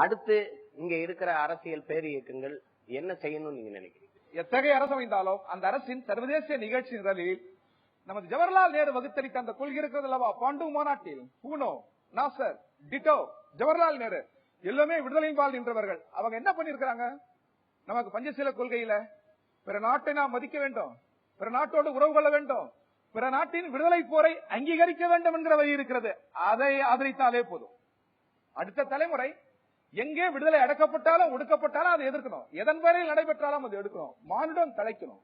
அடுத்து இங்க இருக்கிற அரசியல் பேர் இயக்கங்கள் என்ன செய்யணும்னு நீங்க நினைக்கிறீங்க? எத்தகைய அரசு அமைந்தாலும் அந்த அரசின் சர்வதேச நிகழ்ச்சி நிரலில் நமது ஜவஹர்லால் நேரு வகுத்தளித்த அந்த கொள்கை இருக்கிறது அல்லவா? பாண்டு மாநாட்டில் பூனோ, நாசர், டிட்டோ, ஜவஹர்லால் நேரு எல்லாமே விடுதலைபால் நின்றவர்கள். அவங்க என்ன பண்ணிருக்காங்க? நமக்கு பஞ்சசீல கொள்கையில பிற நாட்டை நாம் மதிக்க வேண்டும், பிற நாட்டோடு உறவு கொள்ள வேண்டும், பிற நாட்டின் விடுதலை போரை அங்கீகரிக்க வேண்டும் என்கிற வழி இருக்கிறது. அதை ஆதரித்தாலே போதும். அடுத்த தலைமுறை எங்கே விடுதலை அடக்கப்பட்டாலும் ஒடுக்கப்பட்டாலும் அதை எதிர்க்கணும். எதன் பேரில் நடைபெற்றாலும் அதை எடுக்கணும். மானுடம் தழைக்கணும்,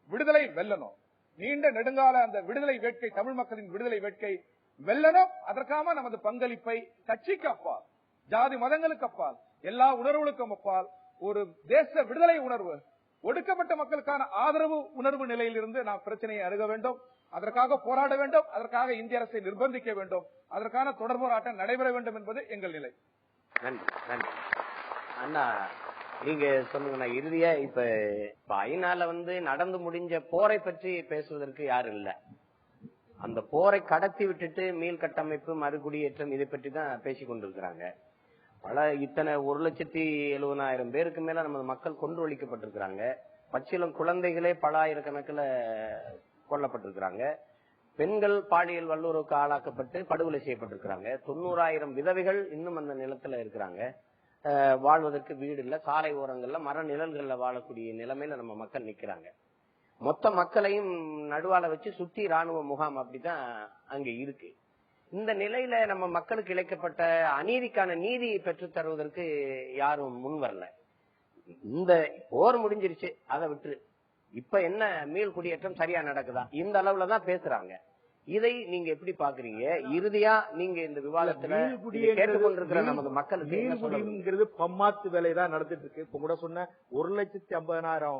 விடுதலை வெல்லணும். நீண்ட நெடுங்கால அந்த விடுதலை வேட்கை, தமிழ் மக்களின் விடுதலை வேட்கை வெல்லணும். அதற்காக நமது பங்களிப்பை கட்சிக்கு அப்பால், ஜாதி மதங்களுக்கு அப்பால், எல்லா உணர்வுகளுக்கும் அப்பால் ஒரு தேச விடுதலை உணர்வு, ஒடுக்கப்பட்ட மக்களுக்கான ஆதரவு உணர்வு நிலையில் இருந்து நாம் பிரச்சனையை அணுக வேண்டும். அதற்காக போராட வேண்டும். அதற்காக இந்திய அரசை நிர்பந்திக்க வேண்டும். அதற்கான தொடர் போராட்டம் நடைபெற வேண்டும் என்பது எங்கள் நிலை. நன்றி, நன்றி. அண்ணா நீங்க சொல்லுங்க. இறுதியா இப்ப ஐநால நடந்து முடிஞ்ச போரை பற்றி பேசுவதற்கு யாரும் இல்ல. அந்த போரை கடத்தி விட்டுட்டு மீள் கட்டமைப்பு, மறுகுடியேற்றம் இதை பற்றி தான் பேசிக் கொண்டிருக்கிறாங்க. இத்தனை 1,70,70,000 பேருக்கு மேல நமது மக்கள் கொண்டு ஒழிக்கப்பட்டிருக்கிறாங்க. பச்சிலம் குழந்தைகளே பல ஆயிரக்கணக்கில் கொல்லப்பட்டிருக்கிறாங்க. பெண்கள் பாலியல் வல்லுறவுக்கு ஆளாக்கப்பட்டு படுகொலை செய்யப்பட்டிருக்கிறாங்க. 90,000 விதவைகள் இன்னும் அந்த நிலத்துல இருக்கிறாங்க. வாழ்வதற்கு வீடு இல்ல, சாலை ஓரங்கள்ல மர நிழல்கள்ல வாழக்கூடிய நிலைமையில நம்ம மக்கள் நிக்கிறாங்க. மொத்த மக்களையும் நடுவால வச்சு சுத்தி ராணுவ முகாம் அப்படிதான் அங்க இருக்கு. இந்த நிலையில நம்ம மக்களுக்கு இழைக்கப்பட்ட அநீதிக்கான நீதியை பெற்றுத் தருவதற்கு யாரும் முன் வரல. இந்த போர் முடிஞ்சிருச்சு, அதை விட்டு இப்ப என்ன மீள் குடியேற்றம் சரியா நடக்குதா, இந்த அளவுலதான் பேசுறாங்க. இதை நீங்க எப்படி பாக்குறீங்க? இறுதியா நீங்க இந்த விவாதத்துல கேட்டுக்கொண்டிருக்கிற நமது மக்களுக்கு பம்மாத்து வேலைதான் நடந்துட்டு இருக்கு. இப்ப கூட சொன்ன 1,50,000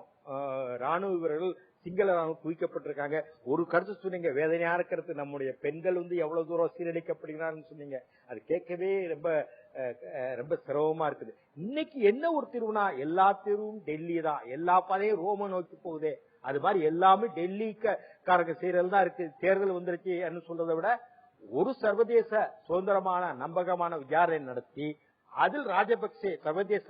ராணுவ வீரர்கள் சிங்கள ராணுவம் குவிக்கப்பட்டிருக்காங்க. ஒரு கருத்து சொன்னீங்க, வேதனையான கருத்து. நம்முடைய பெண்கள் எவ்வளவு தூரம் சீரழிக்கப்படுகிறார்கள் சொன்னீங்க. அது கேட்கவே ரொம்ப ரொம்ப சிரமமா இருக்குது. இன்னைக்கு என்ன ஒரு தீர்வுனா, எல்லா தீர்வும் டெல்லி தான். எல்லா பாதையும் ரோம நோக்கி போகுதே, அது மாதிரி எல்லாமே டெல்லிக்காரங்க செய்யறது தான் இருக்கு. தேர்தல் வந்துருச்சு சொல்றதை விட ஒரு சர்வதேச சுதந்திரமான நம்பகமான விசாரணை நடத்தி அதில் ராஜபக்சே சர்வதேச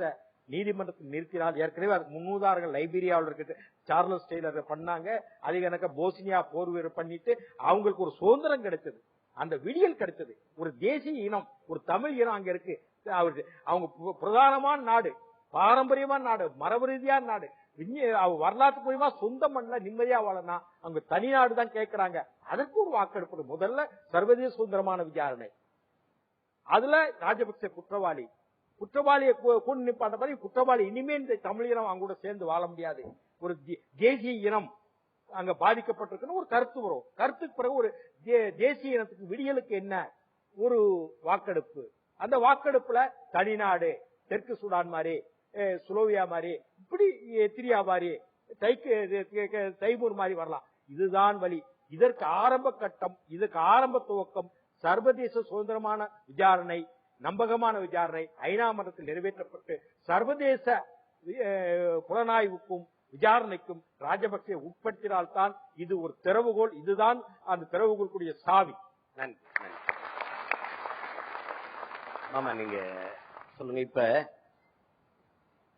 நீதிமன்றத்தில் நிறுத்தினால், ஏற்கனவே அது முன்னுதாரணங்கள் லைபீரியாவில் இருக்கு, சார்லஸ் டெய்லர் பண்ணாங்க. அது எனக்கு போஸ்னியா போர் வீரர் பண்ணிட்டு அவங்களுக்கு ஒரு சுதந்திரம் கிடைச்சது, அந்த விடியல் கிடைச்சது. ஒரு தேசிய இனம், ஒரு தமிழ் இனம் அங்க இருக்கு. அவங்க பிரதானமான நாடு, பாரம்பரியமான நாடு, மரபு ரீதியான நாடு, வரலாற்று மூலியமா சொந்த மண்ணில நிம்மதியா வாழனா அவங்க தனிநாடு தான் கேட்கிறாங்க. அதற்கு ஒரு வாக்கெடுப்பு. முதல்ல சர்வதேச சுதந்திரமான விசாரணை. அதுல ராஜபக்சே குற்றவாளியை கொண்டு நிப்பாட்ட மாதிரி குற்றவாளி இனிமே இந்த தமிழ் இனம் அவங்க கூட சேர்ந்து வாழ முடியாது. ஒரு தேசிய இனம் அங்க பாதிக்கப்பட்டிருக்குன்னு ஒரு கருத்து வரும். கருத்துக்கு பிறகு ஒரு தேசிய இனத்துக்கு விடியலுக்கு என்ன ஒரு வாக்கெடுப்பு. அந்த வாக்கெடுப்புல தனிநாடு, தெற்கு சூடான் மாதிரி, சுலோவியா மாதிரி, இப்படி எத்திரியா மாதிரி, தைமூர் மாதிரி வரலாம். இதுதான் வழி. இதற்கு ஆரம்ப கட்டம், இதற்கு ஆரம்ப துவக்கம் சர்வதேச சுதந்திரமான விசாரணை, நம்பகமான விசாரணை ஐநா மன்றத்தில் நிறைவேற்றப்பட்டு சர்வதேச புலனாய்வுக்கும் விசாரணைக்கும் ராஜபக்சே உட்படுத்தினால்தான் இது ஒரு திறவுகோல். இதுதான் அந்த திறவுகோலுக்குரிய சாவி. நன்றி. ஆமா, நீங்க சொல்லுங்க.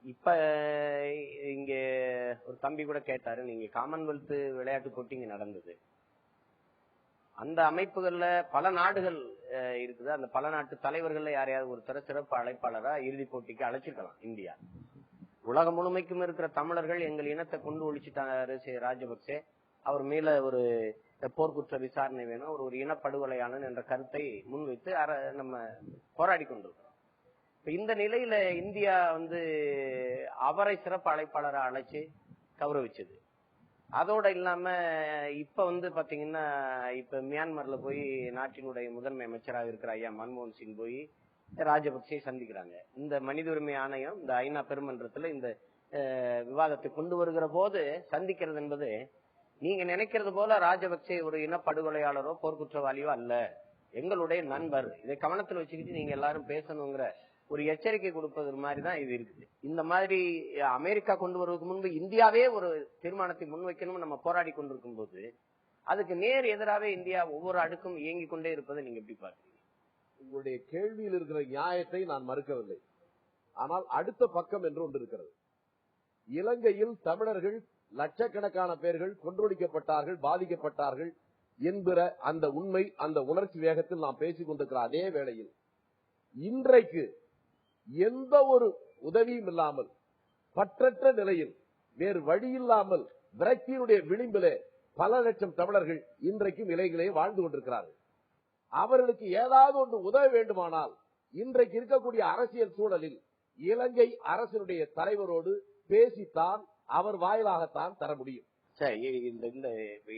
இப்ப இங்க ஒரு தம்பி கூட கேட்டாரு, நீங்க காமன்வெல்த் விளையாட்டு போட்டி இங்க நடந்தது. அந்த அமைப்புகள்ல பல நாடுகள் இருக்குது. அந்த பல நாட்டு தலைவர்கள் யாரையாவது ஒரு சிறப்பு அழைப்பாளரா இறுதி போட்டிக்கு அழைச்சிருக்கலாம். இந்தியா உலகம் முழுமைக்கும் இருக்கிற தமிழர்கள் எங்கள் இனத்தை கொண்டு ஒழிச்சுட்டாரு ராஜபக்சே, அவர் மேல ஒரு போர்க்குற்ற விசாரணை வேணும், ஒரு இனப்படுகொலையாளன் என்ற கருத்தை முன்வைத்து நம்ம போராடி கொண்டிருக்கிறோம். இந்த நிலையில இந்தியா அவரை சிறப்பு அழைப்பாளரை அழைச்சு கௌரவிச்சது. அதோட இல்லாம இப்ப பாத்தீங்கன்னா, இப்ப மியான்மர்ல போய் நாட்டினுடைய முதன்மை அமைச்சராக இருக்கிற ஐயா மன்மோகன் சிங் போய் ராஜபக்சே சந்திக்கிறாங்க. இந்த மனித உரிமை ஆணையம் இந்த ஐநா பெருமன்றத்துல இந்த விவாதத்தை கொண்டு வருகிற போது சந்திக்கிறது என்பது, நீங்க நினைக்கிறது போல ராஜபக்சே ஒரு இனப்படுகொலையாளரோ போர்க்குற்றவாளியோ அல்ல, எங்களுடைய நண்பர். இதை கவனத்தில் வச்சுக்கிட்டு நீங்க எல்லாரும் பேசணுங்கிற ஒரு எச்சரிக்கை கொடுப்பது மாதிரிதான் இது இருக்குது. இந்த மாதிரி அமெரிக்கா கொண்டு வருவதற்கு முன்பு இந்தியாவே ஒரு தீர்மானத்தை முன்வைக்கணும்னு நம்ம போராடி கொண்டிருக்கும் போது அதுக்கு நேர் எதிராகவே இந்தியா ஒவ்வொரு அடுக்கும் இயங்கிக் கொண்டே இருப்பதை நீங்க எப்படி பாக்குறீங்க? உங்களுடைய கேள்வியில் இருக்கிற நியாயத்தை நான் மறுக்கவில்லை. ஆனால் அடுத்த பக்கம் என்று ஒன்று இருக்கிறது. இலங்கையில் தமிழர்கள் லட்சக்கணக்கான பேர்கள் கொன்றொழிக்கப்பட்டார்கள், பாதிக்கப்பட்டார்கள் என்கிற அந்த உண்மை, அந்த உணர்ச்சி வேகத்தில் நாம் பேசிக் கொண்டிருக்கிற அதே வேளையில் இன்றைக்கு எந்த ஒரு உதவியும் இல்லாமல் பற்றற்ற நிலையில் வேறு வழியில்லாமல் விரக்தியினுடைய விளிம்பிலே பல லட்சம் தமிழர்கள் இன்றைக்கும் இலங்கையிலே வாழ்ந்து கொண்டிருக்கிறார்கள். அவர்களுக்கு ஏதாவது ஒன்று உதவ வேண்டுமானால் இன்றைக்கு இருக்கக்கூடிய அரசியல் சூழலில் இலங்கை அரசினுடைய தலைவரோடு பேசித்தான் அவர் வாயிலாகத்தான் தர முடியும். சரி, இந்த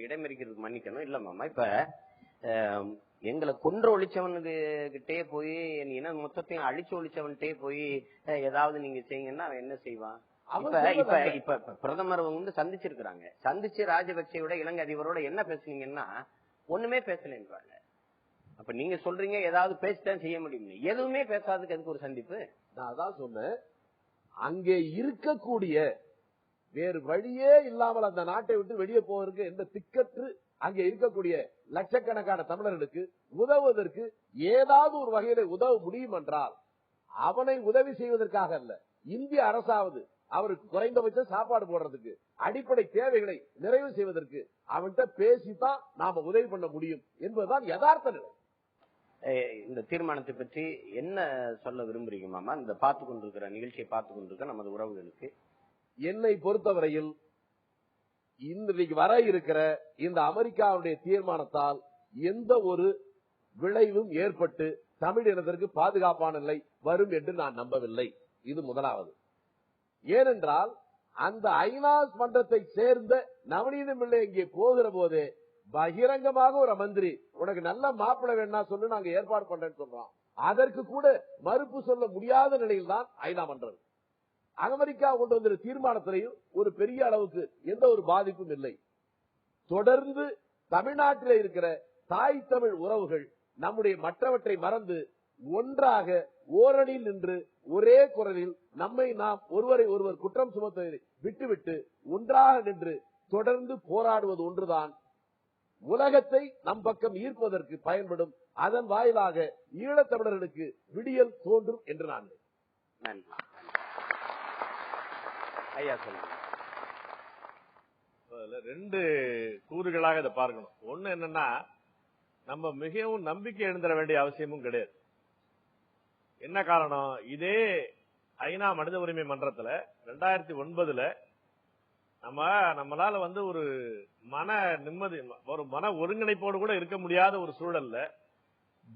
இடமறிக்கிறதுக்கு மன்னிக்கணும் இல்ல மாமா. இப்ப எங்களை கொன்று ஒழிச்சவனுக்கிட்டே போய் என் இன மொத்தத்தையும் அழிச்சு ஒழிச்சவன்கிட்டே போய் ஏதாவது நீங்க செய்யுங்கன்னா அவன் என்ன செய்வான்? இப்ப பிரதமர் வந்து சந்திச்சிருக்கிறாங்க. சந்திச்சு ராஜபக்சேயோட இலங்கை அதிபரோட என்ன பேசுனீங்கன்னா ஒண்ணுமே பேசலன்றாங்க. அப்ப நீங்க சொல்றீங்க ஏதாவது பேசித்தான் செய்ய முடியும். எதுவுமே பேசாததுக்கு அதுக்கு ஒரு சந்திப்பு? நான் அதான் சொன்னேன், அங்கே இருக்கக்கூடிய வேறு வழியே இல்லாமல் அந்த நாட்டை விட்டு வெளியே போவதற்கு எந்த திக்கற்று அங்கே இருக்கக்கூடிய லட்சக்கணக்கான தமிழர்களுக்கு உதவுவதற்கு ஏதாவது ஒரு வகையில உதவ முடியும் என்றால் அவனை உதவி செய்வதற்காக அல்ல, இந்திய அரசாவது அவருக்கு குறைந்தபட்ச சாப்பாடு போடுறதுக்கு, அடிப்படை தேவைகளை நிறைவு செய்வதற்கு அவன்கிட்ட பேசித்தான் நாம உதவி பண்ண முடியும் என்பதுதான் யதார்த்த நிலை. இந்த தீர்மானத்தை பற்றி என்ன சொல்ல விரும்புறீங்க மாமா? இந்த பார்த்து கொண்டிருக்கிற நிகழ்ச்சியை பார்த்து கொண்டிருக்க நமது உறவுகளுக்கு. என்னை பொறுத்தவரையில் இன்றைக்கு வர இருக்கிற இந்த அமெரிக்காவுடைய தீர்மானத்தால் எந்த ஒரு விளைவும் ஏற்பட்டு தமிழினத்திற்கு பாதுகாப்பான நிலை வரும் என்று நான் நம்பவில்லை. இது முதலாவது. ஏனென்றால் அந்த ஐநா மன்றத்தை சேர்ந்த நவநீதம் பிள்ளை இங்கே போகிற போது பகிரங்கமாக ஒரு மந்திரி உனக்கு நல்ல மாப்பிள்ளை வேணா சொல்லு, நாங்க ஏற்பாடு பண்றேன்னு சொல்றோம். அதற்கு கூட மறுப்பு சொல்ல முடியாத நிலையில் தான் ஐநா மன்றம். அமெரிக்கா கொண்டு வந்த தீர்மானத்திலையும் ஒரு பெரிய அளவுக்கு எந்த ஒரு பாதிப்பும் இல்லை. தொடர்ந்து தமிழ்நாட்டில் இருக்கிற தாய் தமிழ் உறவுகள் நம்முடைய மற்றவற்றை மறந்து ஒன்றாக ஓரணியில் நின்று ஒரே குரலில் நம்மை நாம் ஒருவரை ஒருவர் குற்றம் சுமத்துவதை விட்டுவிட்டு ஒன்றாக நின்று தொடர்ந்து போராடுவது ஒன்றுதான் உலகத்தை நம் பக்கம் ஈர்ப்பதற்கு பயன்படும். அதன் வாயிலாக ஈழத்தமிழர்களுக்கு விடியல் தோன்றும் என்று நான் ஐயா சொல்லுங்க. ரெண்டு கூறுகளாக இதை பார்க்கணும். ஒண்ணு என்னன்னா, நம்ம மிகவும் நம்பிக்கை எழுந்துட வேண்டிய அவசியமும் கிடையாது. என்ன காரணம்? இதே ஐநா மனித உரிமை மன்றத்துல 2009 நம்மளால ஒரு மன நிம்மதி, ஒரு மன ஒருங்கிணைப்போடு கூட இருக்க முடியாத ஒரு சூழல்ல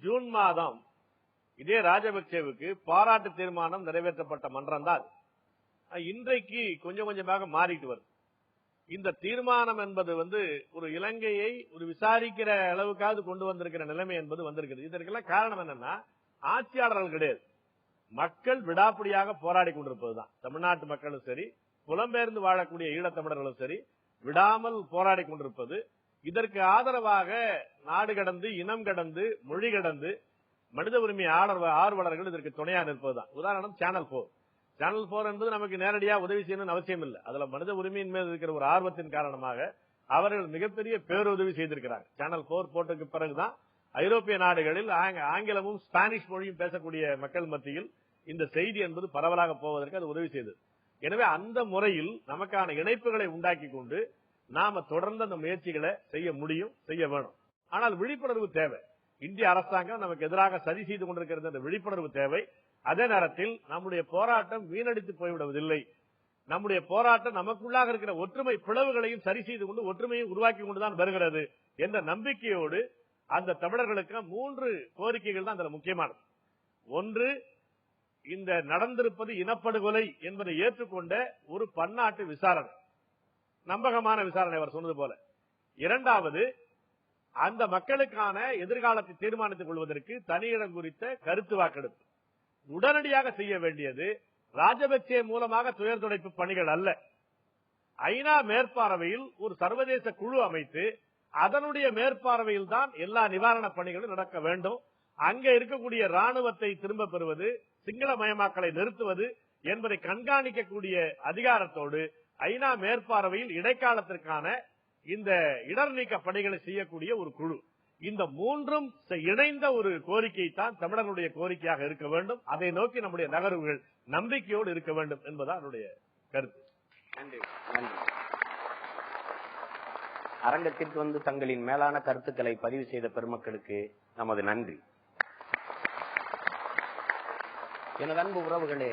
ஜூன் மாதம் இதே ராஜபக்சேவுக்கு பாராட்டு தீர்மானம் நிறைவேற்றப்பட்ட மன்றம் தான் இன்றைக்கு கொஞ்சம் கொஞ்சமாக மாறிட்டு வருது. இந்த தீர்மானம் என்பது ஒரு இலங்கையை ஒரு விசாரிக்கிற அளவுக்காவது கொண்டு வந்திருக்கிற நிலைமை என்பது வந்திருக்கிறது. இதற்கெல்லாம் காரணம் என்னன்னா, ஆட்சியாளர்கள் கிடையாது, மக்கள் விடாப்பிடியாக போராடி கொண்டிருப்பதுதான். தமிழ்நாட்டு மக்களும் சரி, புலம்பெயர்ந்து வாழக்கூடிய ஈழத்தமிழர்களும் சரி, விடாமல் போராடி கொண்டிருப்பது. இதற்கு ஆதரவாக நாடு கடந்து, இனம் கடந்து, மொழி கடந்து மனித உரிமை ஆர்வலர்கள் இதற்கு துணையா நிற்பதுதான். உதாரணம் சேனல் 4. சேனல் 4 என்பது நமக்கு நேரடியா உதவி செய்யணும்னு அவசியம் இல்லை. அதுல மனித உரிமையின் மீது இருக்கிற ஒரு ஆர்வத்தின் காரணமாக அவர்கள் மிகப்பெரிய பேருதவி செய்திருக்கிறார். சேனல் 4 போட்டதுக்கு பிறகுதான் ஐரோப்பிய நாடுகளில் ஆங்கிலமும் ஸ்பானிஷ் மொழியும் பேசக்கூடிய மக்கள் மத்தியில் இந்த செய்தி என்பது பரவலாக போவதற்கு அது உதவி செய்தது. எனவே அந்த முறையில் நமக்கான இணைப்புகளை உண்டாக்கி கொண்டு நாம தொடர்ந்து அந்த முயற்சிகளை செய்ய முடியும், செய்ய வேணும். ஆனால் விழிப்புணர்வு தேவை. இந்திய அரசாங்கம் நமக்கு எதிராக சதி செய்து கொண்டிருக்கிறது, அந்த விழிப்புணர்வு தேவை. அதே நேரத்தில் நம்முடைய போராட்டம் வீணடித்து போய்விடுவதில்லை. நம்முடைய போராட்டம் நமக்குள்ளாக இருக்கிற ஒற்றுமை பிளவுகளையும் சரி செய்து கொண்டு ஒற்றுமையை உருவாக்கி கொண்டுதான் வருகிறது என்ற நம்பிக்கையோடு அந்த தமிழர்களுக்கு 3 கோரிக்கைகள் தான் அதுல முக்கியமானது. ஒன்று, இந்த நடந்திருப்பது இனப்படுகொலை என்பதை ஏற்றுக்கொண்ட ஒரு பன்னாட்டு விசாரணை, நம்பகமான விசாரணை அவர் சொன்னது போல. இரண்டாவது, அந்த மக்களுக்கான எதிர்காலத்தை தீர்மானித்துக் கொள்வதற்கு தனியிடம் குறித்த கருத்து வாக்கெடுப்பு உடனடியாக செய்ய வேண்டியது. ராஜபக்சே மூலமாக துயர் துடைப்பு பணிகள் அல்ல, ஐநா மேற்பார்வையில் ஒரு சர்வதேச குழு அமைத்து அதனுடைய மேற்பார்வையில் தான் எல்லா நிவாரண பணிகளும் நடக்க வேண்டும். அங்க இருக்கக்கூடிய ராணுவத்தை திரும்ப பெறுவது, சிங்களமயமாக்கலை நிறுத்துவது என்பதை கண்காணிக்கக்கூடிய அதிகாரத்தோடு ஐநா மேற்பார்வையில் இடைக்காலத்திற்கான இந்த இடர் நீக்க பணிகளை செய்யக்கூடிய ஒரு குழு. இந்த மூன்றும் இணைந்த ஒரு கோரிக்கை தான் தமிழர்களுடைய கோரிக்கையாக இருக்க வேண்டும். அதை நோக்கி நம்முடைய நகர்வுகள் நம்பிக்கையோடு இருக்க வேண்டும் என்பதான் என்னுடைய கருத்து. நன்றி. அரங்கத்திற்கு வந்து தங்களின் மேலான கருத்துக்களை பதிவு செய்த பெருமக்களுக்கு நமது நன்றி. எனது அன்பு உறவுகளே,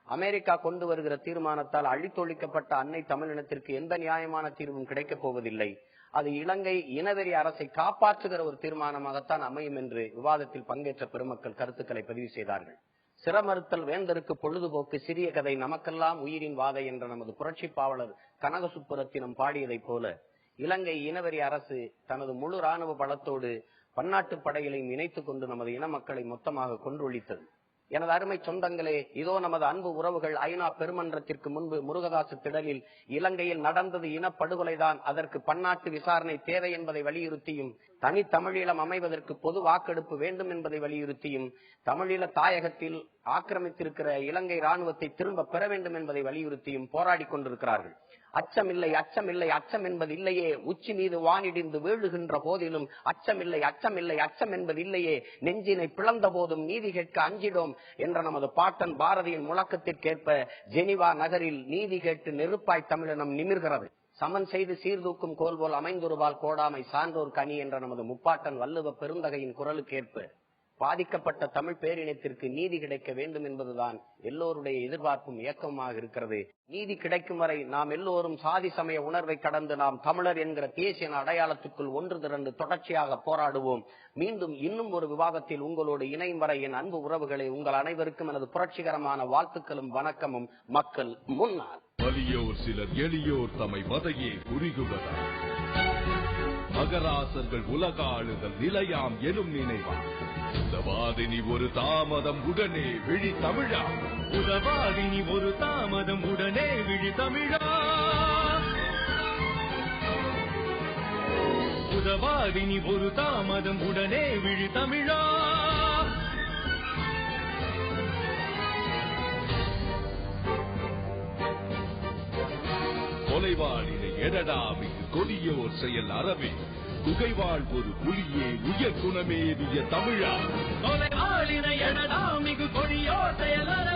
அமெரிக்கா கொண்டு வருகிற தீர்மானத்தால் அழித்தொழிக்கப்பட்ட அன்னை தமிழினத்திற்கு எந்த நியாயமான தீர்வும் கிடைக்கப் போவதில்லை. அது இலங்கை இனவெறி அரசை காப்பாற்றுகிற ஒரு தீர்மானமாகத்தான் அமையும் என்று விவாதத்தில் பங்கேற்ற பெருமக்கள் கருத்துக்களை பதிவு செய்தார்கள். சிரமறுத்தல் வேந்தருக்கு பொழுதுபோக்கு, சிறிய கதை நமக்கெல்லாம் உயிரின் வாதை என்ற நமது புரட்சி பாவலர் கனகசுப்புரத்தினம் பாடியதைப் போல இலங்கை இனவெறி அரசு தனது முழு ராணுவ பலத்தோடு பன்னாட்டு படைகளையும் இணைத்துக் கொண்டு நமது இன மக்களை மொத்தமாக கொன்றொழித்தது. எனது அருமை சொந்தங்களே, இதோ நமது அன்பு உறவுகள் ஐநா பெருமன்றத்திற்கு முன்பு முருகதாசு திடலில் இலங்கையில் நடந்தது இனப்படுகொலைதான், அதற்கு பன்னாட்டு விசாரணை தேவை என்பதை வலியுறுத்தியும், தனி தமிழீழம் அமைவதற்கு பொது வாக்கெடுப்பு வேண்டும் என்பதை வலியுறுத்தியும், தமிழீழ தாயகத்தில் ஆக்கிரமித்திருக்கிற இலங்கை ராணுவத்தை திரும்ப பெற வேண்டும் என்பதை வலியுறுத்தியும் போராடி கொண்டிருக்கிறார்கள். அச்சமில்லை, அச்சமில்லை, அச்சம் என்பது இல்லையே, உச்சி மீது வானிடிந்து வீழுகின்ற போதிலும் அச்சமில்லை, அச்சமில்லை, அச்சம் என்பது இல்லையே, நெஞ்சினை பிளந்த போதும் நீதி கேட்க அஞ்சிடோம் என்ற நமது பாட்டன் பாரதியின் முழக்கத்திற்கேற்ப ஜெனிவா நகரில் நீதி கேட்டு நெருப்பாய் தமிழினம் நிமிர்கிறது. சமன் செய்து சீர்தூக்கும் கோல் போல் அமைந்துருவால் கோடாமை சான்றோர் கனி என்ற நமது முப்பாட்டன் வள்ளுவ பெருந்தகையின் குரலுக்கேற்ப பாதிக்கப்பட்ட தமிழ் பேரினத்திற்கு நீதி கிடைக்க வேண்டும் என்பதுதான் எல்லோருடைய எதிர்பார்ப்பும் இயக்கமாக இருக்கிறது. நீதி கிடைக்கும் வரை நாம் எல்லோரும் சாதி சமய உணர்வை கடந்து நாம் தமிழர் என்கிற தேசிய அடையாளத்துக்குள் ஒன்று திரண்டு தொடர்ச்சியாக போராடுவோம். மீண்டும் இன்னும் ஒரு விவாதத்தில் உங்களோடு இணையும் வரை என் அன்பு உறவுகளை உங்கள் அனைவருக்கும் எனது புரட்சிகரமான வாழ்த்துக்களும் வணக்கமும். மக்கள் முன்னாள். வலியோர் சிலர் எளியோர் தம்மை வதையே குறிகுவதால் மகராசர்கள் உலகாளுதல் நிலையாம் எனும் நினைவா உதவாதினி ஒரு தாமதம் உடனே விழி தமிழா உதவாதினி ஒரு தாமதம் உடனே விழி தமிழா உதவாதினி ஒரு தாமதம் உடனே விழி தமிழா கொலைவாளினை எடடாமிக்கு கொடியோர் செயல் அறவே குகைவாழ் ஒரு புலியே உயர் குணமே விய தமிழா கொலைவாளினை எடடாமிக்கு கொடியோர் செயல் அறவே